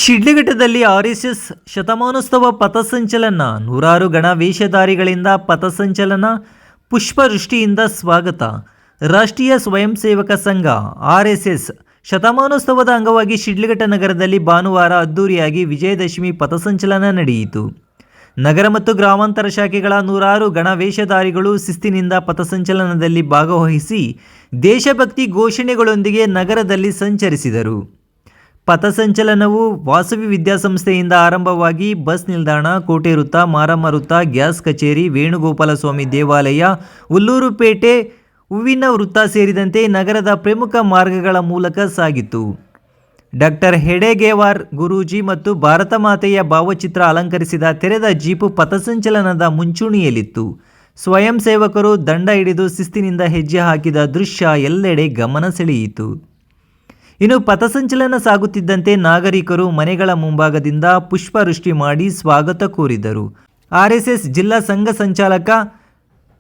ಶಿಡ್ಲಘಟ್ಟದಲ್ಲಿ RSS ಶತಮಾನೋತ್ಸವ ಪಥಸಂಚಲನ, ನೂರಾರು ಗಣ ವೇಷಧಾರಿಗಳಿಂದ ಪಥಸಂಚಲನ, ಪುಷ್ಪವೃಷ್ಟಿಯಿಂದ ಸ್ವಾಗತ. ರಾಷ್ಟ್ರೀಯ ಸ್ವಯಂ ಸೇವಕ ಸಂಘ ಆರ್ಎಸ್ಎಸ್ ಶತಮಾನೋತ್ಸವದ ಅಂಗವಾಗಿ ಶಿಡ್ಲಘಟ್ಟ ನಗರದಲ್ಲಿ ಭಾನುವಾರ ಅದ್ದೂರಿಯಾಗಿ ವಿಜಯದಶಮಿ ಪಥಸಂಚಲನ ನಡೆಯಿತು. ನಗರ ಮತ್ತು ಗ್ರಾಮಾಂತರ ಶಾಖೆಗಳ ನೂರಾರು ಗಣ ವೇಷಧಾರಿಗಳು ಶಿಸ್ತಿನಿಂದ ಪಥಸಂಚಲನದಲ್ಲಿ ಭಾಗವಹಿಸಿ ದೇಶಭಕ್ತಿ ಘೋಷಣೆಗಳೊಂದಿಗೆ ನಗರದಲ್ಲಿ ಸಂಚರಿಸಿದರು. ಪಥಸಂಚಲನವು ವಾಸವಿ ವಿದ್ಯಾಸಂಸ್ಥೆಯಿಂದ ಆರಂಭವಾಗಿ ಬಸ್ ನಿಲ್ದಾಣ, ಕೋಟೆ ವೃತ್ತ, ಮಾರಮ್ಮ ವೃತ್ತ, ಗ್ಯಾಸ್ ಕಚೇರಿ, ವೇಣುಗೋಪಾಲಸ್ವಾಮಿ ದೇವಾಲಯ, ಹುಲ್ಲೂರುಪೇಟೆ, ಹೂವಿನ ವೃತ್ತ ಸೇರಿದಂತೆ ನಗರದ ಪ್ರಮುಖ ಮಾರ್ಗಗಳ ಮೂಲಕ ಸಾಗಿತು. ಡಾಕ್ಟರ್ ಹೆಡೆಗೇವಾರ್ ಗುರೂಜಿ ಮತ್ತು ಭಾರತ ಮಾತೆಯ ಭಾವಚಿತ್ರ ಅಲಂಕರಿಸಿದ ತೆರೆದ ಜೀಪು ಪಥಸಂಚಲನದ ಮುಂಚೂಣಿಯಲ್ಲಿತ್ತು. ಸ್ವಯಂ ಸೇವಕರು ದಂಡ ಹಿಡಿದು ಶಿಸ್ತಿನಿಂದ ಹೆಜ್ಜೆ ಹಾಕಿದ ದೃಶ್ಯ ಎಲ್ಲೆಡೆ ಗಮನ ಸೆಳೆಯಿತು. ಇನ್ನು ಪಥಸಂಚಲನ ಸಾಗುತ್ತಿದ್ದಂತೆ ನಾಗರಿಕರು ಮನೆಗಳ ಮುಂಭಾಗದಿಂದ ಪುಷ್ಪವೃಷ್ಟಿ ಮಾಡಿ ಸ್ವಾಗತ ಕೋರಿದರು. ಆರ್ಎಸ್ಎಸ್ ಜಿಲ್ಲಾ ಸಂಘ ಸಂಚಾಲಕ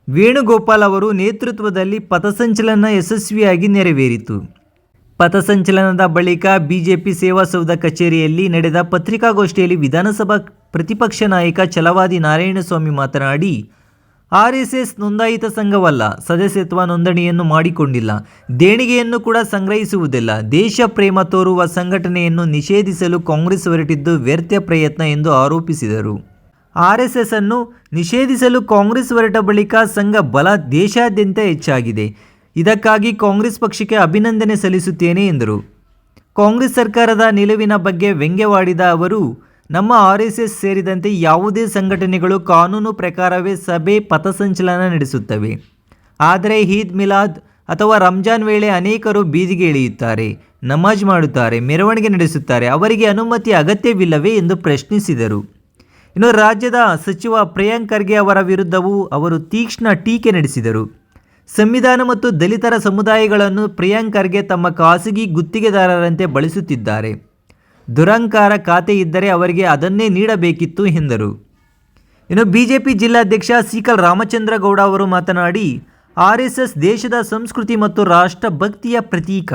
ವೇಣುಗೋಪಾಲ್ ಅವರು ನೇತೃತ್ವದಲ್ಲಿ ಪಥಸಂಚಲನ ಯಶಸ್ವಿಯಾಗಿ ನೆರವೇರಿತು. ಪಥಸಂಚಲನದ ಬಳಿಕ ಬಿಜೆಪಿ ಸೇವಾಸೌಧ ಕಚೇರಿಯಲ್ಲಿ ನಡೆದ ಪತ್ರಿಕಾಗೋಷ್ಠಿಯಲ್ಲಿ ವಿಧಾನಸಭಾ ಪ್ರತಿಪಕ್ಷ ನಾಯಕ ಛಲವಾದಿ ನಾರಾಯಣಸ್ವಾಮಿ ಮಾತನಾಡಿ, ಆರ್ಎಸ್ಎಸ್ ನೋಂದಾಯಿತ ಸಂಘವಲ್ಲ, ಸದಸ್ಯತ್ವ ನೋಂದಣಿಯನ್ನು ಮಾಡಿಕೊಂಡಿಲ್ಲ, ದೇಣಿಗೆಯನ್ನು ಕೂಡ ಸಂಗ್ರಹಿಸುವುದಿಲ್ಲ. ದೇಶ ಪ್ರೇಮ ತೋರುವ ಸಂಘಟನೆಯನ್ನು ನಿಷೇಧಿಸಲು ಕಾಂಗ್ರೆಸ್ ಹೊರಟಿದ್ದು ವ್ಯರ್ಥ ಪ್ರಯತ್ನ ಎಂದು ಆರೋಪಿಸಿದರು. ಆರ್ಎಸ್ಎಸ್ ಅನ್ನು ನಿಷೇಧಿಸಲು ಕಾಂಗ್ರೆಸ್ ಹೊರಟ ಬಳಿಕ ಸಂಘ ಬಲ ದೇಶಾದ್ಯಂತ ಹೆಚ್ಚಾಗಿದೆ. ಇದಕ್ಕಾಗಿ ಕಾಂಗ್ರೆಸ್ ಪಕ್ಷಕ್ಕೆ ಅಭಿನಂದನೆ ಸಲ್ಲಿಸುತ್ತೇನೆ ಎಂದರು. ಕಾಂಗ್ರೆಸ್ ಸರ್ಕಾರದ ನಿಲುವಿನ ಬಗ್ಗೆ ವ್ಯಂಗ್ಯವಾಡಿದ ಅವರು, ನಮ್ಮ ಆರ್ಎಸ್ಎಸ್ ಸೇರಿದಂತೆ ಯಾವುದೇ ಸಂಘಟನೆಗಳು ಕಾನೂನು ಪ್ರಕಾರವೇ ಸಭೆ ಪಥಸಂಚಲನ ನಡೆಸುತ್ತವೆ. ಆದರೆ ಈದ್ ಮಿಲಾದ್ ಅಥವಾ ರಂಜಾನ್ ವೇಳೆ ಅನೇಕರು ಬೀದಿಗೆ ಇಳಿಯುತ್ತಾರೆ, ನಮಾಜ್ ಮಾಡುತ್ತಾರೆ, ಮೆರವಣಿಗೆ ನಡೆಸುತ್ತಾರೆ. ಅವರಿಗೆ ಅನುಮತಿ ಅಗತ್ಯವಿಲ್ಲವೇ ಎಂದು ಪ್ರಶ್ನಿಸಿದರು. ಇನ್ನು ರಾಜ್ಯದ ಸಚಿವ ಪ್ರಿಯಾಂಕ್ ಖರ್ಗೆ ಅವರ ವಿರುದ್ಧವೂ ಅವರು ತೀಕ್ಷ್ಣ ಟೀಕೆ ನಡೆಸಿದರು. ಸಂವಿಧಾನ ಮತ್ತು ದಲಿತರ ಸಮುದಾಯಗಳನ್ನು ಪ್ರಿಯಾಂಕ್ ಖರ್ಗೆ ತಮ್ಮ ಖಾಸಗಿ ಗುತ್ತಿಗೆದಾರರಂತೆ ಬಳಸುತ್ತಿದ್ದಾರೆ. ದುರಂಕಾರ ಖಾತೆ ಇದ್ದರೆ ಅವರಿಗೆ ಅದನ್ನೇ ನೀಡಬೇಕಿತ್ತು ಎಂದರು. ಇನ್ನು ಬಿಜೆಪಿ ಜಿಲ್ಲಾಧ್ಯಕ್ಷ ಸೀಕಲ್ ರಾಮಚಂದ್ರ ಗೌಡ ಅವರು ಮಾತನಾಡಿ, ಆರ್ಎಸ್ಎಸ್ ದೇಶದ ಸಂಸ್ಕೃತಿ ಮತ್ತು ರಾಷ್ಟ್ರಭಕ್ತಿಯ ಪ್ರತೀಕ.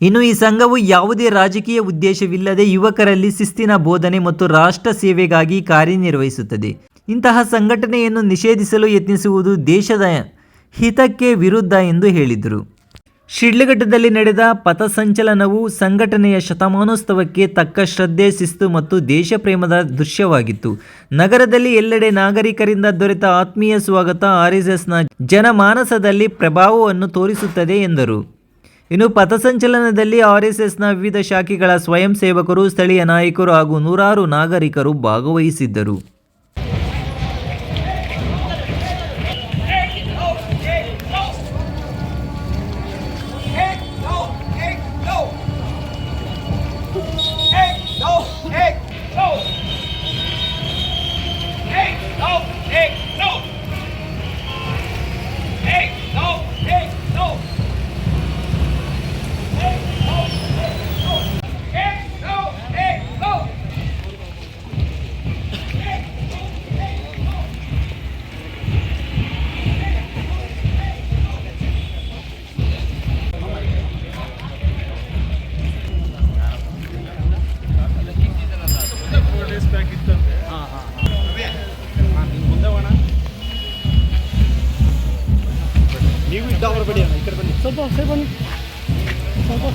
ಇನ್ನು ಈ ಸಂಘವು ಯಾವುದೇ ರಾಜಕೀಯ ಉದ್ದೇಶವಿಲ್ಲದೆ ಯುವಕರಲ್ಲಿ ಶಿಸ್ತಿನ ಬೋಧನೆ ಮತ್ತು ರಾಷ್ಟ್ರ ಸೇವೆಗಾಗಿ ಕಾರ್ಯನಿರ್ವಹಿಸುತ್ತದೆ. ಇಂತಹ ಸಂಘಟನೆಯನ್ನು ನಿಷೇಧಿಸಲು ಯತ್ನಿಸುವುದು ದೇಶದ ಹಿತಕ್ಕೆ ವಿರುದ್ಧ ಎಂದು ಹೇಳಿದರು. ಶಿಡ್ಲಘಟ್ಟದಲ್ಲಿ ನಡೆದ ಪಥಸಂಚಲನವು ಸಂಘಟನೆಯ ಶತಮಾನೋತ್ಸವಕ್ಕೆ ತಕ್ಕ ಶ್ರದ್ಧೆ, ಶಿಸ್ತು ಮತ್ತು ದೇಶಪ್ರೇಮದ ದೃಶ್ಯವಾಗಿತ್ತು. ನಗರದಲ್ಲಿ ಎಲ್ಲೆಡೆ ನಾಗರಿಕರಿಂದ ದೊರೆತ ಆತ್ಮೀಯ ಸ್ವಾಗತ ಆರ್ಎಸ್ಎಸ್ನ ಜನಮಾನಸದಲ್ಲಿ ಪ್ರಭಾವವನ್ನು ತೋರಿಸುತ್ತದೆ ಎಂದರು. ಇನ್ನು ಪಥಸಂಚಲನದಲ್ಲಿ ಆರ್ಎಸ್ಎಸ್ನ ವಿವಿಧ ಶಾಖೆಗಳ ಸ್ವಯಂ ಸೇವಕರು, ಸ್ಥಳೀಯ ನಾಯಕರು ಹಾಗೂ ನೂರಾರು ನಾಗರಿಕರು ಭಾಗವಹಿಸಿದ್ದರು. ನೀವು ಇದ್ದವರು ಬಡಿ ಅಣ್ಣ, ಈ ಕಡೆ ಬನ್ನಿ, ಸ್ವಲ್ಪ ಬನ್ನಿ, ಸ್ವಲ್ಪ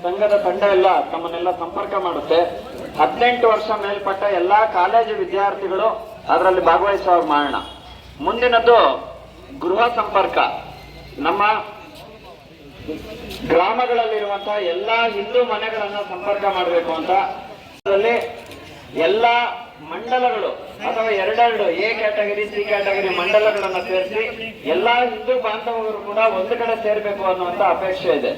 ಸಂಘದ ತಂಡ ಎಲ್ಲ ತಮ್ಮನ್ನೆಲ್ಲ ಸಂಪರ್ಕ ಮಾಡುತ್ತೆ. 18 ವರ್ಷ ಮೇಲ್ಪಟ್ಟ ಎಲ್ಲಾ ಕಾಲೇಜು ವಿದ್ಯಾರ್ಥಿಗಳು ಅದರಲ್ಲಿ ಭಾಗವಹಿಸುವಾಗ ಮಾಡೋಣ. ಮುಂದಿನದ್ದು ಗೃಹ ಸಂಪರ್ಕ. ನಮ್ಮ ಗ್ರಾಮಗಳಲ್ಲಿರುವಂತಹ ಎಲ್ಲಾ ಹಿಂದೂ ಮನೆಗಳನ್ನ ಸಂಪರ್ಕ ಮಾಡಬೇಕು ಅಂತ ಅದರಲ್ಲಿ ಎಲ್ಲಾ ಮಂಡಲಗಳು ಅಥವಾ ಎರಡೆರಡು ಎ ಕ್ಯಾಟಗರಿ ಸಿ ಕ್ಯಾಟಗರಿ ಮಂಡಲಗಳನ್ನ ಸೇರಿಸಿ ಎಲ್ಲಾ ಹಿಂದೂ ಬಾಂಧವರು ಕೂಡ ಒಂದು ಕಡೆ ಸೇರ್ಬೇಕು ಅನ್ನುವಂತ ಅಪೇಕ್ಷೆ ಇದೆ.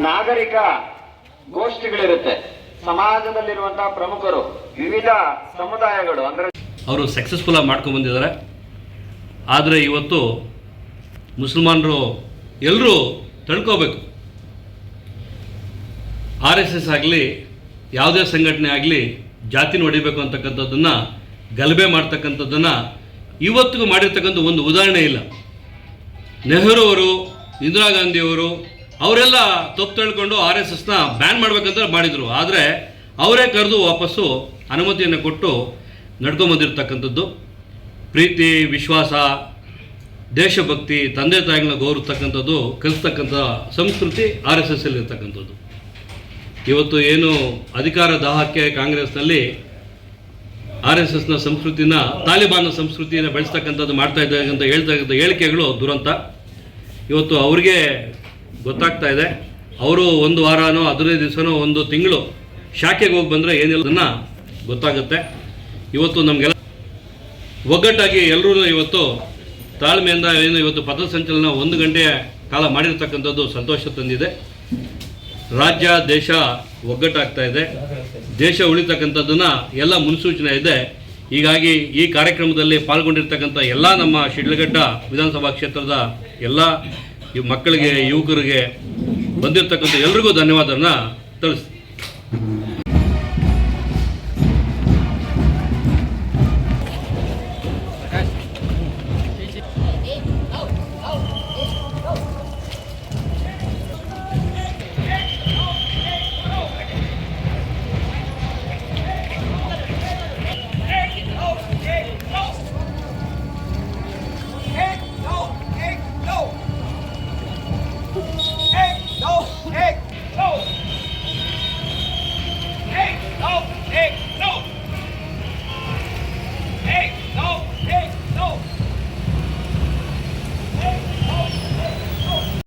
ನಾಗರಿಕ ಗೋಷ್ಠಿಗಳಿರುತ್ತೆ. ಸಮಾಜದಲ್ಲಿರುವಂತಹ ಪ್ರಮುಖರು, ವಿವಿಧ ಸಮುದಾಯಗಳು ಅಂದ್ರೆ ಅವರು ಸಕ್ಸಸ್ಫುಲ್ ಆಗಿ ಮಾಡ್ಕೊಂಡು ಬಂದಿದ್ದಾರೆ. ಆದರೆ ಇವತ್ತು ಮುಸಲ್ಮಾನರು ಎಲ್ಲರೂ ತಿಳ್ಕೋಬೇಕು, RSS ಆಗಲಿ ಯಾವುದೇ ಸಂಘಟನೆ ಆಗಲಿ ಜಾತಿನ ಹೊಡಿಬೇಕು ಅಂತಕ್ಕಂಥದ್ದನ್ನು ಗಲಭೆ ಮಾಡ್ತಕ್ಕಂಥದ್ದನ್ನು ಇವತ್ತಿಗೂ ಮಾಡಿರ್ತಕ್ಕಂಥ ಒಂದು ಉದಾಹರಣೆ ಇಲ್ಲ. ನೆಹರು ಅವರು, ಇಂದಿರಾ ಗಾಂಧಿಯವರು ಅವರೆಲ್ಲ ತಪ್ಪು ತಿಳ್ಕೊಂಡು RSSನ ಬ್ಯಾನ್ ಮಾಡಬೇಕಂತ ಮಾಡಿದರು. ಆದರೆ ಅವರೇ ಕರೆದು ವಾಪಸ್ಸು ಅನುಮತಿಯನ್ನು ಕೊಟ್ಟು ನಡ್ಕೊಂಬಂದಿರ್ತಕ್ಕಂಥದ್ದು. ಪ್ರೀತಿ, ವಿಶ್ವಾಸ, ದೇಶಭಕ್ತಿ, ತಂದೆ ತಾಯಿಗಳನ್ನ ಗೌರವಿಸ್ತಕ್ಕಂಥದ್ದು ಕಲಿಸ್ತಕ್ಕಂಥ ಸಂಸ್ಕೃತಿ RSSಲ್ಲಿ ಇರ್ತಕ್ಕಂಥದ್ದು. ಇವತ್ತು ಏನು ಅಧಿಕಾರ ದಾಹಕ್ಕೆ ಕಾಂಗ್ರೆಸ್ನಲ್ಲಿ RSSನ ಸಂಸ್ಕೃತಿನ, ತಾಲಿಬಾನ್ನ ಸಂಸ್ಕೃತಿಯನ್ನು ಬೆಳೆಸ್ತಕ್ಕಂಥದ್ದು ಮಾಡ್ತಾ ಇದ್ದಾರೆ ಅಂತ ಹೇಳ್ತಕ್ಕಂಥ ಹೇಳಿಕೆಗಳು ದುರಂತ. ಇವತ್ತು ಅವ್ರಿಗೆ ಗೊತ್ತಾಗ್ತಾ ಇದೆ. ಅವರು ಒಂದು ವಾರನೋ 15 ದಿವಸನೋ ಒಂದು ತಿಂಗಳು ಶಾಖೆಗೆ ಹೋಗಿ ಬಂದರೆ ಏನಿಲ್ಲದನ್ನು ಗೊತ್ತಾಗುತ್ತೆ. ಇವತ್ತು ನಮಗೆಲ್ಲ ಒಗ್ಗಟ್ಟಾಗಿ ಎಲ್ಲರೂ ಇವತ್ತು ತಾಳ್ಮೆಯಿಂದ ಏನು ಇವತ್ತು ಪಥಸಂಚಲನ 1 ಗಂಟೆಯ ಕಾಲ ಮಾಡಿರ್ತಕ್ಕಂಥದ್ದು ಸಂತೋಷ ತಂದಿದೆ. ರಾಜ್ಯ ದೇಶ ಒಗ್ಗಟ್ಟಾಗ್ತಾ ಇದೆ. ದೇಶ ಉಳಿತಕ್ಕಂಥದ್ದನ್ನು ಎಲ್ಲ ಮುನ್ಸೂಚನೆ ಇದೆ. ಹೀಗಾಗಿ ಈ ಕಾರ್ಯಕ್ರಮದಲ್ಲಿ ಪಾಲ್ಗೊಂಡಿರ್ತಕ್ಕಂಥ ಎಲ್ಲ ನಮ್ಮ ಶಿಡ್ಲಘಟ್ಟ ವಿಧಾನಸಭಾ ಕ್ಷೇತ್ರದ ಎಲ್ಲ ಮಕ್ಕಳಿಗೆ, ಯುವಕರಿಗೆ ಬಂದಿರತಕ್ಕಂಥ ಎಲ್ರಿಗೂ ಧನ್ಯವಾದವನ್ನು ತಿಳಿಸ್ತೀನಿ.